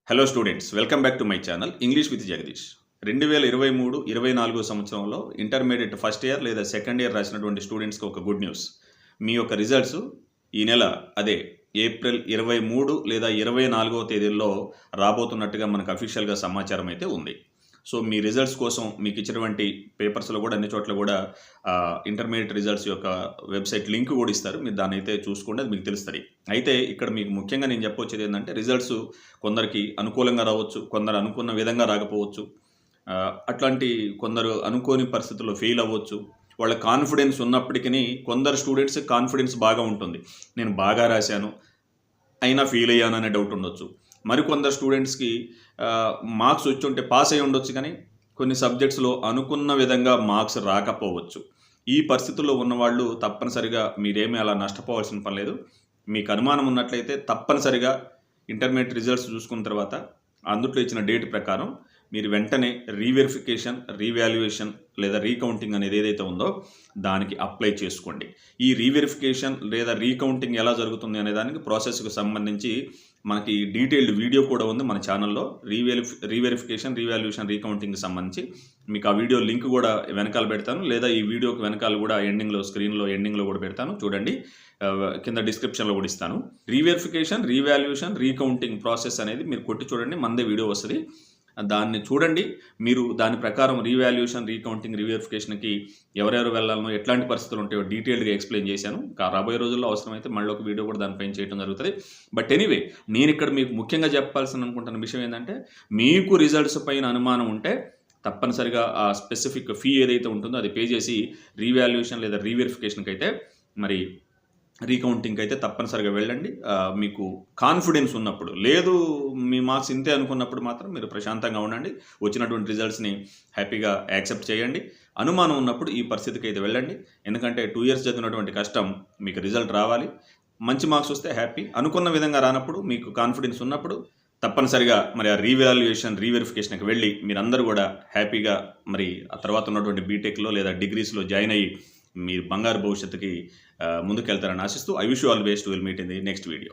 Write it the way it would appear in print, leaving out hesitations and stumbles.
Hello students, welcome back to my channel English with Jagadish. 2023-24 సంవత్సరంలో intermediate first year లేదా second year రాసినటువంటి స్టూడెంట్స్కి ఒక గుడ్ న్యూస్. మీ యొక్క రిజల్ట్స్ ఈ నెల ఏప్రిల్ 23 లేదా 24వ తేదీల్లో రాబోతున్నట్టుగా మనకు అఫీషియల్గా సమాచారం అయితే ఉంది. సో మీ రిజల్ట్స్ కోసం మీకు ఇచ్చినటువంటి పేపర్స్లో కూడా అన్ని చోట్ల కూడా ఇంటర్మీడియట్ రిజల్ట్స్ యొక్క వెబ్సైట్ లింక్ కూడా ఇస్తారు. మీరు దాన్ని అయితే చూసుకోండి, అది మీకు తెలుస్తుంది. అయితే ఇక్కడ మీకు ముఖ్యంగా నేను చెప్పొచ్చేది ఏంటంటే, రిజల్ట్స్ కొందరికి అనుకూలంగా రావచ్చు, కొందరు అనుకున్న విధంగా రాకపోవచ్చు. అట్లాంటి కొందరు అనుకోని పరిస్థితుల్లో ఫెయిల్ అవ్వచ్చు. వాళ్ళ కాన్ఫిడెన్స్ ఉన్నప్పటికీ కొందరు స్టూడెంట్స్ కాన్ఫిడెన్స్ బాగా ఉంటుంది. నేను బాగా రాశాను అయినా ఫెయిల్ అయ్యాను అనే డౌట్ ఉండొచ్చు. మరికొందరు స్టూడెంట్స్కి మార్క్స్ వచ్చి ఉంటే పాస్ అయి ఉండొచ్చు, కానీ కొన్ని సబ్జెక్ట్స్లో అనుకున్న విధంగా మార్క్స్ రాకపోవచ్చు. ఈ పరిస్థితుల్లో ఉన్నవాళ్ళు తప్పనిసరిగా మీరేమీ అలా నష్టపోవాల్సిన పని లేదు. మీకు అనుమానం ఉన్నట్లయితే తప్పనిసరిగా ఇంటర్మీడియట్ రిజల్ట్స్ చూసుకున్న తర్వాత అందుట్లో ఇచ్చిన డేట్ ప్రకారం మీరు వెంటనే రీవెరిఫికేషన్, రీవాల్యుయేషన్ లేదా రీకౌంటింగ్ అనేది ఏదైతే ఉందో దానికి అప్లై చేసుకోండి. ఈ రీవెరిఫికేషన్ లేదా రీకౌంటింగ్ ఎలా జరుగుతుంది అనే దానికి ప్రాసెస్కి సంబంధించి మనకి డీటెయిల్డ్ వీడియో కూడా ఉంది మన ఛానల్లో. రీవెరిఫికేషన్, రీవాల్యుయేషన్, రీకౌంటింగ్కి సంబంధించి మీకు ఆ వీడియో లింక్ కూడా వెనకాల పెడతాను, లేదా ఈ వీడియోకి వెనకాల కూడా ఎండింగ్లో, స్క్రీన్లో ఎండింగ్లో కూడా పెడతాను, చూడండి. కింద డిస్క్రిప్షన్లో కూడా ఇస్తాను. రీవెరిఫికేషన్, రీవాల్యుయేషన్, రీకౌంటింగ్ ప్రాసెస్ అనేది మీరు కొట్టి చూడండి, మనదే వీడియో వస్తుంది. దాన్ని చూడండి. మీరు దాని ప్రకారం రీవాల్యుయేషన్, రీకౌంటింగ్, రీవెరిఫికేషన్కి ఎవరెవరు వెళ్ళాలనో, ఎట్లాంటి పరిస్థితులు ఉంటాయో డీటెయిల్డ్గా ఎక్స్ప్లెయిన్ చేశాను. రాబోయే రోజుల్లో అవసరమైతే మళ్ళీ ఒక వీడియో కూడా దానిపైన చేయడం జరుగుతుంది. బట్ ఎనీవే, నేను ఇక్కడ మీకు ముఖ్యంగా చెప్పాల్సిన అనుకుంటున్న విషయం ఏంటంటే, మీకు రిజల్ట్స్ పైన అనుమానం ఉంటే తప్పనిసరిగా ఆ స్పెసిఫిక్ ఫీ ఏదైతే ఉంటుందో అది పే చేసి రీవాల్యుయేషన్ లేదా రీవెరిఫికేషన్కి అయితే, మరి రీకౌంటింగ్కి అయితే తప్పనిసరిగా వెళ్ళండి. మీకు కాన్ఫిడెన్స్ ఉన్నప్పుడు, లేదు మీ మార్క్స్ ఇంతే అనుకున్నప్పుడు మాత్రం మీరు ప్రశాంతంగా ఉండండి. వచ్చినటువంటి రిజల్ట్స్ని హ్యాపీగా యాక్సెప్ట్ చేయండి. అనుమానం ఉన్నప్పుడు ఈ పరిస్థితికి అయితే వెళ్ళండి. ఎందుకంటే 2 ఇయర్స్ చదివినటువంటి కష్టం మీకు రిజల్ట్ రావాలి. మంచి మార్క్స్ వస్తే హ్యాపీ. అనుకున్న విధంగా రానప్పుడు, మీకు కాన్ఫిడెన్స్ ఉన్నప్పుడు తప్పనిసరిగా మరి ఆ రీవాల్యుయేషన్, రీవెరిఫికేషన్కి వెళ్ళి మీరందరూ కూడా హ్యాపీగా మరి ఆ తర్వాత ఉన్నటువంటి బీటెక్లో లేదా డిగ్రీస్లో జాయిన్ అయ్యి మీరు బంగారు భవిష్యత్తుకి ముందుకెళ్తారని ఆశిస్తూ, I wish you all best. Will meet in the next video.